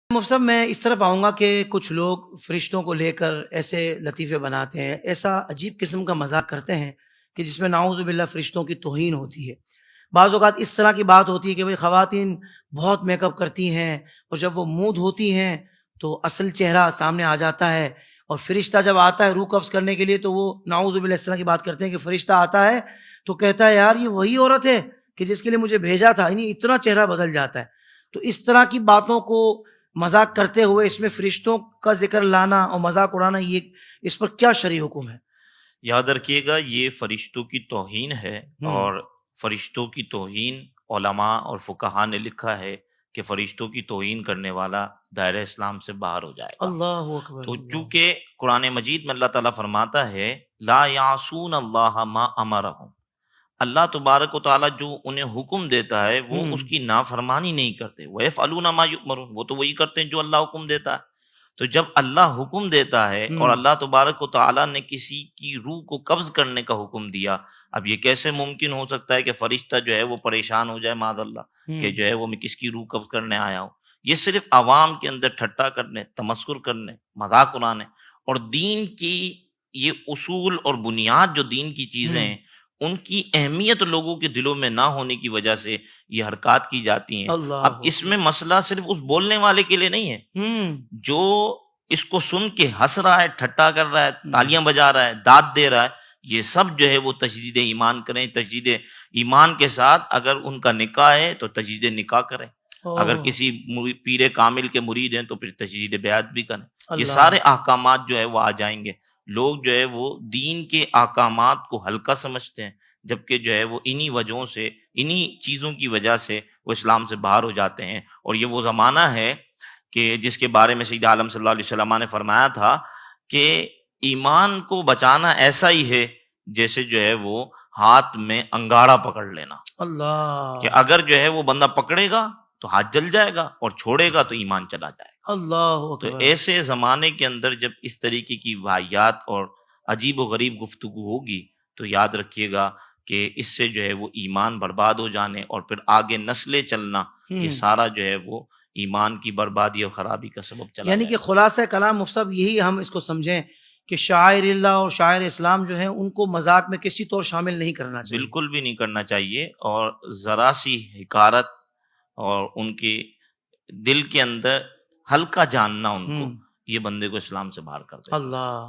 مفتی صاحب میں اس طرف آؤں گا کہ کچھ لوگ فرشتوں کو لے کر ایسے لطیفے بناتے ہیں، ایسا عجیب قسم کا مذاق کرتے ہیں کہ جس میں نعوذ باللہ فرشتوں کی توہین ہوتی ہے۔ بعض اوقات اس طرح کی بات ہوتی ہے کہ بھئی خواتین بہت میک اپ کرتی ہیں اور جب وہ منہ دھوتی ہیں تو اصل چہرہ سامنے آ جاتا ہے، اور فرشتہ جب آتا ہے روح قبض کرنے کے لیے تو وہ نعوذ باللہ اس طرح کی بات کرتے ہیں کہ فرشتہ آتا ہے تو کہتا ہے یار یہ وہی عورت ہے کہ جس کے لیے مجھے بھیجا تھا، یعنی اتنا چہرہ بدل جاتا ہے۔ تو اس طرح کی باتوں کو مذاق کرتے ہوئے اس میں فرشتوں کا ذکر لانا اور مذاق اڑانا، یہ اس پر کیا شرعی حکم ہے؟ یاد رکھیے گا یہ فرشتوں کی توہین ہے، ہوں، اور فرشتوں کی توہین علماء اور فقہا نے لکھا ہے کہ فرشتوں کی توہین کرنے والا دائرہ اسلام سے باہر ہو جائے گا۔ اللہ اکبر تو اللہ۔ چونکہ قرآن مجید میں اللہ تعالیٰ فرماتا ہے لا یعصون اللہ ما امرہم، اللہ تبارک و تعالیٰ جو انہیں حکم دیتا ہے وہ ہوں، اس کی نافرمانی نہیں کرتے، وَيَفْعَلُونَ مَا يُؤْمَرُونَ، وہ تو وہی کرتے ہیں جو اللہ حکم دیتا ہے۔ تو جب اللہ حکم دیتا ہے اور ہوں، اللہ تبارک و تعالیٰ نے کسی کی روح کو قبض کرنے کا حکم دیا، اب یہ کیسے ممکن ہو سکتا ہے کہ فرشتہ جو ہے وہ پریشان ہو جائے معاذ اللہ کہ ہوں، جو ہے وہ میں کس کی روح قبض کرنے آیا ہوں؟ یہ صرف عوام کے اندر ٹھٹا کرنے، تمسخر کرنے، مذاق اڑانے، اور دین کی یہ اصول اور بنیاد جو دین کی چیزیں ہوں، ہیں ان کی اہمیت لوگوں کے دلوں میں نہ ہونے کی وجہ سے یہ حرکات کی جاتی ہیں۔ اب اللہ اس اکبر۔ میں مسئلہ صرف اس بولنے والے کے لیے نہیں ہے، ہوں، جو اس کو سن کے ہنس رہا ہے، ٹھٹا کر رہا ہے، ہوں، تالیاں بجا رہا ہے، داد دے رہا ہے، یہ سب جو ہے وہ تجدید ایمان کریں۔ تجدید ایمان کے ساتھ اگر ان کا نکاح ہے تو تجدید نکاح کریں، اگر اوہ، کسی پیر کامل کے مرید ہیں تو پھر تجدید بیعت بھی کریں۔ یہ اللہ، سارے احکامات جو ہے وہ آ جائیں گے۔ لوگ جو ہے وہ دین کے احکامات کو ہلکا سمجھتے ہیں، جبکہ جو ہے وہ انہی وجہوں سے، انہی چیزوں کی وجہ سے وہ اسلام سے باہر ہو جاتے ہیں۔ اور یہ وہ زمانہ ہے کہ جس کے بارے میں سید عالم صلی اللہ علیہ وسلم نے فرمایا تھا کہ ایمان کو بچانا ایسا ہی ہے جیسے جو ہے وہ ہاتھ میں انگارہ پکڑ لینا، کہ اللہ، اگر جو ہے وہ بندہ پکڑے گا تو ہاتھ جل جائے گا اور چھوڑے گا تو ایمان چلا جائے گا۔ اللہ تو اکبر۔ ایسے زمانے کے اندر جب اس طریقے کی واحیات اور عجیب و غریب گفتگو ہوگی تو یاد رکھیے گا کہ اس سے جو ہے وہ ایمان برباد ہو جانے اور پھر آگے نسلیں چلنا، یہ ہوں، سارا جو ہے وہ ایمان کی بربادی اور خرابی کا سبب چلا یعنی جائے کہ گا۔ خلاصہ کلام مفتی صاحب یہی ہم اس کو سمجھیں کہ شاعر اللہ اور شاعر اسلام جو ہیں ان کو مذاق میں کسی طور شامل نہیں کرنا چاہیے۔ بالکل بھی نہیں کرنا چاہیے، اور ذرا سی حقارت اور ان کے دل کے اندر ہلکا جاننا ان ہوں، کو، یہ بندے کو اسلام سے باہر کر دیتا ہے۔ اللہ